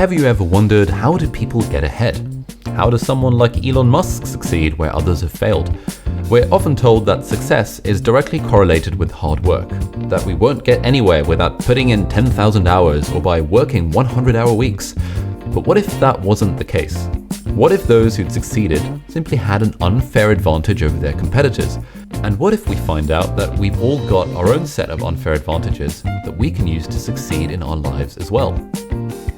Have you ever wondered, how do people get ahead? How does someone like Elon Musk succeed where others have failed? We're often told that success is directly correlated with hard work, that we won't get anywhere without putting in 10,000 hours or by working 100-hour weeks. But what if that wasn't the case? What if those who'd succeeded simply had an unfair advantage over their competitors? And what if we find out that we've all got our own set of unfair advantages that we can use to succeed in our lives as well?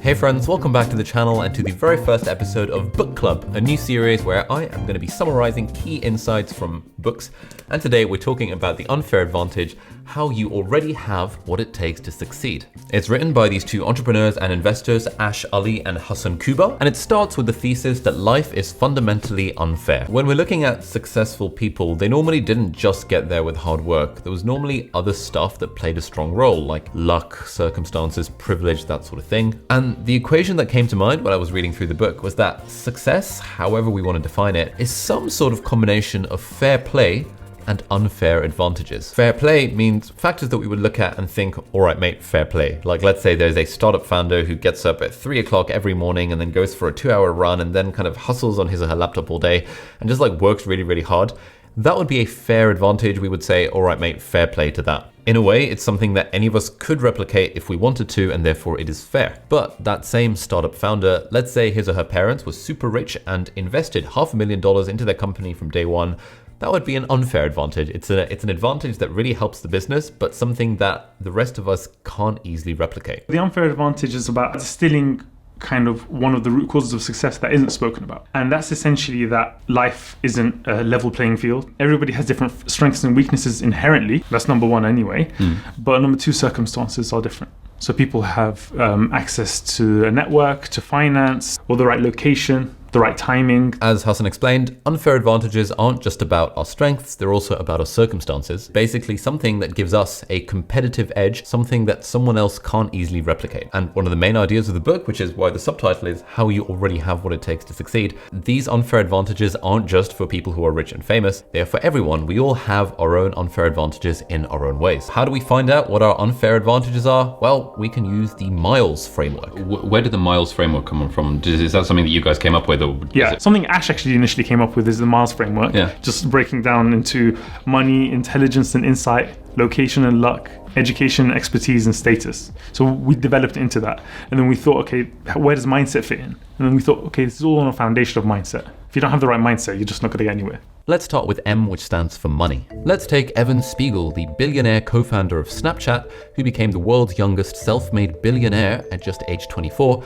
Hey friends, welcome back to the channel and to the very first episode of Book Club, a new series where I am going to be summarizing key insights from books. And today we're talking about the unfair advantage, how you already have what it takes to succeed. It's written by these two entrepreneurs and investors, Ash Ali and Hasan Kubba, and it starts with the thesis that life is fundamentally unfair. When we're looking at successful people, they normally didn't just get there with hard work. There was normally other stuff that played a strong role, like luck, circumstances, privilege, that sort of thing. And the equation that came to mind when I was reading through the book was that success, however we want to define it, is some sort of combination of fair play and unfair advantages. Fair play means factors that we would look at and think, all right, mate, fair play. Like, let's say there's a startup founder who gets up at 3 o'clock every morning and then goes for a 2-hour run and then kind of hustles on his or her laptop all day and just like works really, really hard. That would be a fair advantage. We would say, all right, mate, fair play to that. In a way, it's something that any of us could replicate if we wanted to, and therefore it is fair. But that same startup founder, let's say his or her parents was super rich and invested $500,000 into their company from day one. That would be an unfair advantage. It's an advantage that really helps the business, but something that the rest of us can't easily replicate. The unfair advantage is about distilling kind of one of the root causes of success that isn't spoken about. And that's essentially that life isn't a level playing field. Everybody has different strengths and weaknesses inherently. That's number one anyway. But number two, circumstances are different. So people have access to a network, to finance, or the right location, the right timing. As Hasan explained, unfair advantages aren't just about our strengths, they're also about our circumstances. Basically something that gives us a competitive edge, something that someone else can't easily replicate. And one of the main ideas of the book, which is why the subtitle is How You Already Have What It Takes to Succeed, these unfair advantages aren't just for people who are rich and famous, they are for everyone. We all have our own unfair advantages in our own ways. How do we find out what our unfair advantages are? Well, we can use the Miles framework. Where did the Miles framework come from? Is that something that you guys came up with? Yeah, something Ash actually initially came up with is the Miles framework. Yeah. Just breaking down into money, intelligence and insight, location and luck, education, expertise and status. So we developed into that. And then we thought, okay, where does mindset fit in? And then we thought, okay, this is all on a foundation of mindset. If you don't have the right mindset, you're just not going to get anywhere. Let's start with M, which stands for money. Let's take Evan Spiegel, the billionaire co-founder of Snapchat, who became the world's youngest self-made billionaire at just age 24.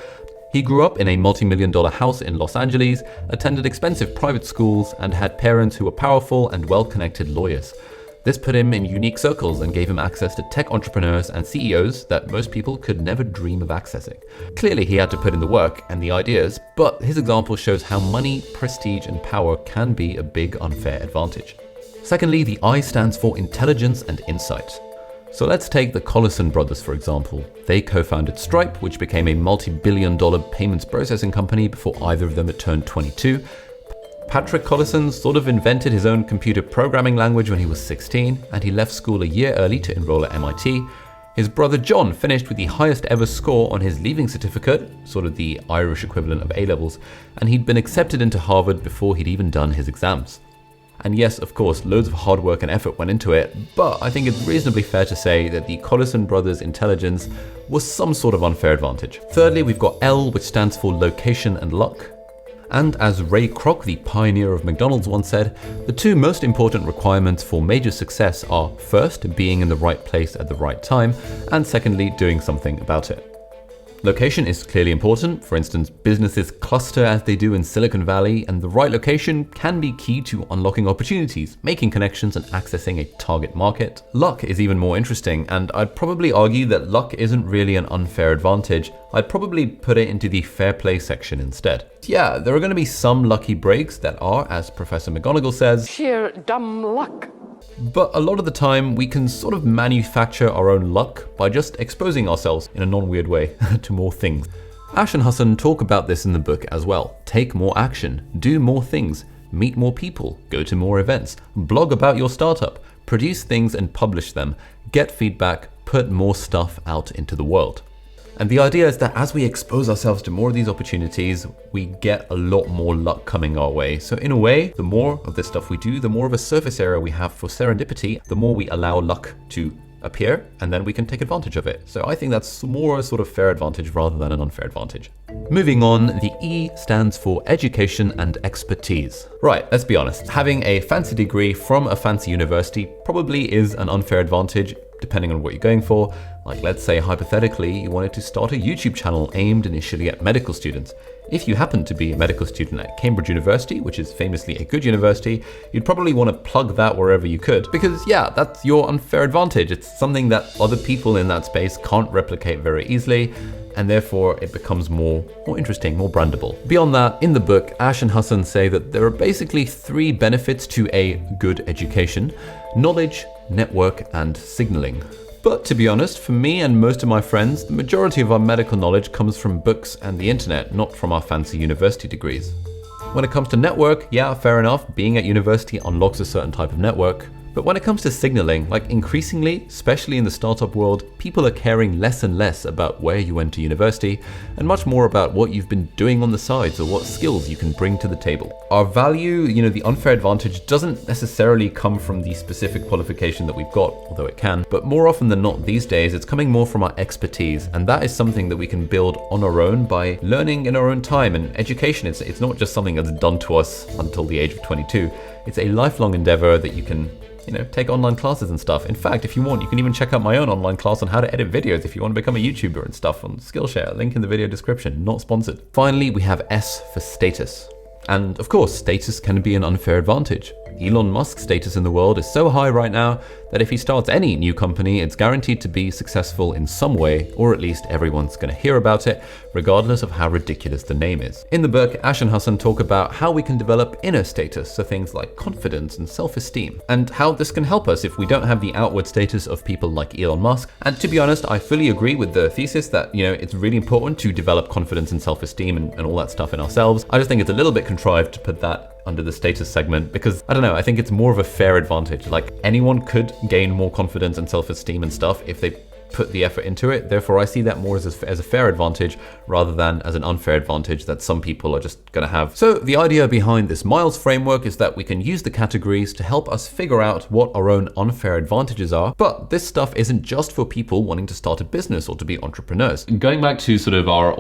He grew up in a multi-million-dollar house in Los Angeles, attended expensive private schools, and had parents who were powerful and well-connected lawyers. This put him in unique circles and gave him access to tech entrepreneurs and CEOs that most people could never dream of accessing. Clearly, he had to put in the work and the ideas, but his example shows how money, prestige, and power can be a big unfair advantage. Secondly, the I stands for intelligence and insight. So let's take the Collison brothers, for example. They co-founded Stripe, which became a multi-billion-dollar payments processing company before either of them had turned 22. Patrick Collison sort of invented his own computer programming language when he was 16, and he left school a year early to enroll at MIT. His brother John finished with the highest ever score on his leaving certificate, sort of the Irish equivalent of A-levels, and he'd been accepted into Harvard before he'd even done his exams. And yes, of course, loads of hard work and effort went into it, but I think it's reasonably fair to say that the Collison brothers' intelligence was some sort of unfair advantage. Thirdly, we've got L, which stands for location and luck. And as Ray Kroc, the pioneer of McDonald's, once said, the two most important requirements for major success are first, being in the right place at the right time, and secondly, doing something about it. Location is clearly important. For instance, businesses cluster as they do in Silicon Valley, and the right location can be key to unlocking opportunities, making connections, and accessing a target market. Luck is even more interesting, and I'd probably argue that luck isn't really an unfair advantage. I'd probably put it into the fair play section instead. Yeah, there are going to be some lucky breaks that are, as Professor McGonagall says, sheer dumb luck. But a lot of the time, we can sort of manufacture our own luck by just exposing ourselves in a non-weird way to more things. Ash and Hasan talk about this in the book as well. Take more action, do more things, meet more people, go to more events, blog about your startup, produce things and publish them, get feedback, put more stuff out into the world. And the idea is that as we expose ourselves to more of these opportunities, we get a lot more luck coming our way. So in a way, the more of this stuff we do, the more of a surface area we have for serendipity, the more we allow luck to appear, and then we can take advantage of it. So I think that's more a sort of fair advantage rather than an unfair advantage. Moving on, the E stands for education and expertise. Right, let's be honest. Having a fancy degree from a fancy university probably is an unfair advantage, depending on what you're going for. Like, let's say hypothetically you wanted to start a YouTube channel aimed initially at medical students. If you happen to be a medical student at Cambridge University, which is famously a good university, you'd probably want to plug that wherever you could, because yeah, that's your unfair advantage. It's something that other people in that space can't replicate very easily, and therefore it becomes more interesting, more brandable. Beyond that, in the book, Ash and Hasan say that there are basically 3 benefits to a good education: knowledge, network, and signaling. But to be honest, for me and most of my friends, the majority of our medical knowledge comes from books and the internet, not from our fancy university degrees. When it comes to network, yeah, fair enough, being at university unlocks a certain type of network. But when it comes to signaling, like increasingly, especially in the startup world, people are caring less and less about where you went to university and much more about what you've been doing on the sides or what skills you can bring to the table. Our value, the unfair advantage doesn't necessarily come from the specific qualification that we've got, although it can, but more often than not these days, it's coming more from our expertise, and that is something that we can build on our own by learning in our own time. And education, it's not just something that's done to us until the age of 22. It's a lifelong endeavor that you can take online classes and stuff. In fact, if you want, you can even check out my own online class on how to edit videos if you want to become a YouTuber and stuff on Skillshare. Link in the video description, not sponsored. Finally, we have S for status. And of course, status can be an unfair advantage. Elon Musk's status in the world is so high right now that if he starts any new company, it's guaranteed to be successful in some way, or at least everyone's going to hear about it, regardless of how ridiculous the name is. In the book, Ash and Hasan talk about how we can develop inner status, so things like confidence and self-esteem, and how this can help us if we don't have the outward status of people like Elon Musk. And to be honest, I fully agree with the thesis that, it's really important to develop confidence and self-esteem and all that stuff in ourselves. I just think it's a little bit contrived to put that under the status segment because, I don't know, I think it's more of a fair advantage. Like, anyone could gain more confidence and self-esteem and stuff if they put the effort into it. Therefore, I see that more as a fair advantage rather than as an unfair advantage that some people are just going to have. So the idea behind this Miles framework is that we can use the categories to help us figure out what our own unfair advantages are. But this stuff isn't just for people wanting to start a business or to be entrepreneurs. Going back to sort of our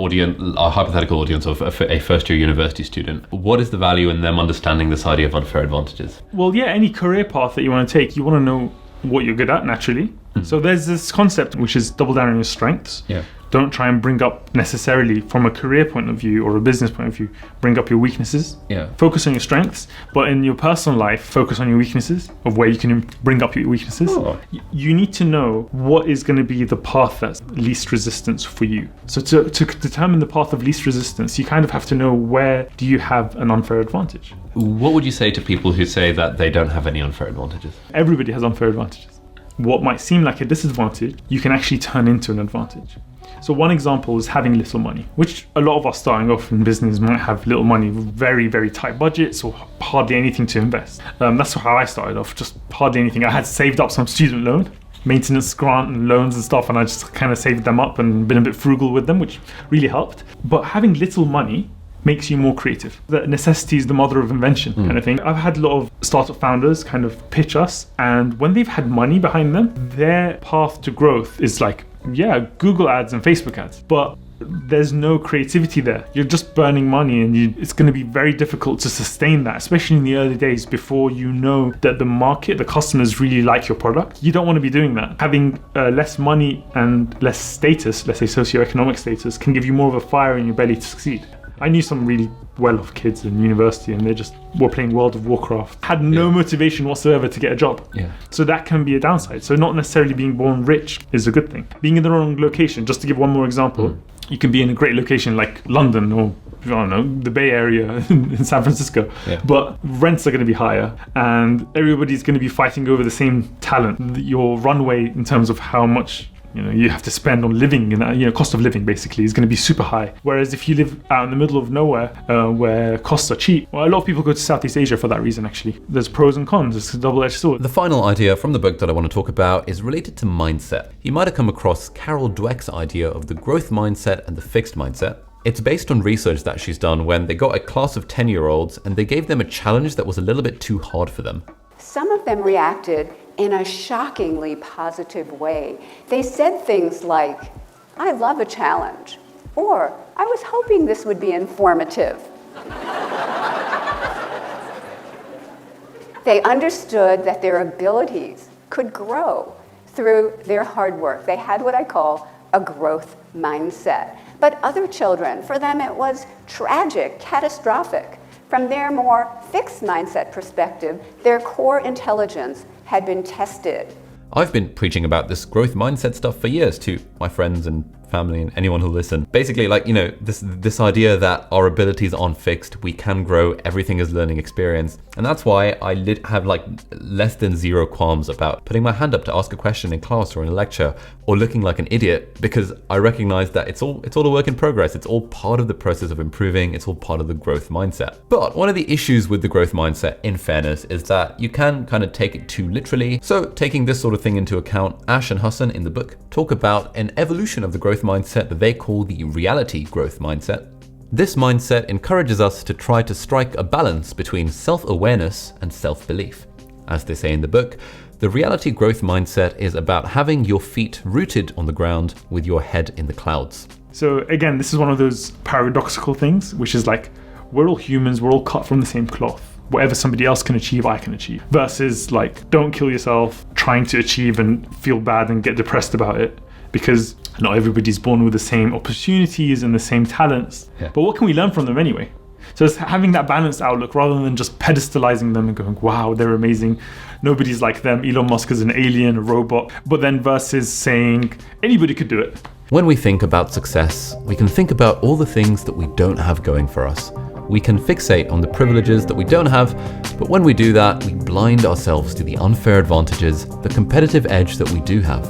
hypothetical audience of a first-year university student, what is the value in them understanding this idea of unfair advantages? Well, yeah, any career path that you want to take, you want to know what you're good at naturally. So there's this concept which is double down on your strengths. Yeah. Don't try and bring up necessarily from a career point of view or a business point of view, bring up your weaknesses. Yeah. Focus on your strengths, but in your personal life, focus on your weaknesses of where you can bring up your weaknesses. Oh. You need to know what is going to be the path that's least resistance for you. So to determine the path of least resistance, you kind of have to know where do you have an unfair advantage. What would you say to people who say that they don't have any unfair advantages? Everybody has unfair advantages. What might seem like a disadvantage, you can actually turn into an advantage. So one example is having little money, which a lot of us starting off in business might have little money, very, very tight budgets or hardly anything to invest. That's how I started off, just hardly anything. I had saved up some student loan, maintenance grant and loans and stuff, and I just kind of saved them up and been a bit frugal with them, which really helped. But having little money makes you more creative. That necessity is the mother of invention kind of thing. I've had a lot of startup founders kind of pitch us, and when they've had money behind them, their path to growth is like, yeah, Google ads and Facebook ads, but there's no creativity there. You're just burning money, and it's going to be very difficult to sustain that, especially in the early days before you know that the market, the customers really like your product. You don't want to be doing that. Having less money and less status, let's say socioeconomic status, can give you more of a fire in your belly to succeed. I knew some really well-off kids in university, and they just were playing World of Warcraft, had no motivation whatsoever to get a job. Yeah. So that can be a downside. So not necessarily being born rich is a good thing. Being in the wrong location, just to give one more example, you can be in a great location like London or, I don't know, the Bay Area in San Francisco, but rents are going to be higher and everybody's going to be fighting over the same talent. Your runway in terms of how much You have to spend on living, and cost of living basically is going to be super high. Whereas if you live out in the middle of nowhere, where costs are cheap, well, a lot of people go to Southeast Asia for that reason. Actually, there's pros and cons. It's a double-edged sword. The final idea from the book that I want to talk about is related to mindset. You might have come across Carol Dweck's idea of the growth mindset and the fixed mindset. It's based on research that she's done when they got a class of 10-year-olds and they gave them a challenge that was a little bit too hard for them. Some of them reacted in a shockingly positive way. They said things like, "I love a challenge," or "I was hoping this would be informative." They understood that their abilities could grow through their hard work. They had what I call a growth mindset. But other children, for them it was tragic, catastrophic. From their more fixed mindset perspective, their core intelligence had been tested. I've been preaching about this growth mindset stuff for years to my friends and family and anyone who'll listen. Basically, this idea that our abilities aren't fixed, we can grow, everything is learning experience. And that's why I have less than zero qualms about putting my hand up to ask a question in class or in a lecture, or looking like an idiot, because I recognize that it's all a work in progress. It's all part of the process of improving. It's all part of the growth mindset. But one of the issues with the growth mindset, in fairness, is that you can kind of take it too literally. So taking this sort of thing into account, Ash and Hasan in the book talk about an evolution of the growth mindset that they call the reality growth mindset. This mindset encourages us to try to strike a balance between self-awareness and self-belief. As they say in the book, the reality growth mindset is about having your feet rooted on the ground with your head in the clouds. So again, this is one of those paradoxical things, which is like, we're all humans, we're all cut from the same cloth. Whatever somebody else can achieve, I can achieve. Versus don't kill yourself trying to achieve and feel bad and get depressed about it, because not everybody's born with the same opportunities and the same talents. Yeah. But what can we learn from them anyway? So it's having that balanced outlook rather than just pedestalizing them and going, wow, they're amazing. Nobody's like them. Elon Musk is an alien, a robot. But then versus saying anybody could do it. When we think about success, we can think about all the things that we don't have going for us. We can fixate on the privileges that we don't have, but when we do that, we blind ourselves to the unfair advantages, the competitive edge that we do have.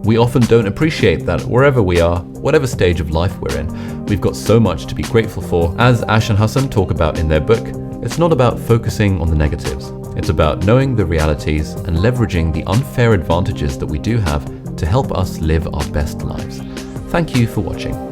We often don't appreciate that wherever we are, whatever stage of life we're in, we've got so much to be grateful for. As Ash and Hasan talk about in their book, it's not about focusing on the negatives. It's about knowing the realities and leveraging the unfair advantages that we do have to help us live our best lives. Thank you for watching.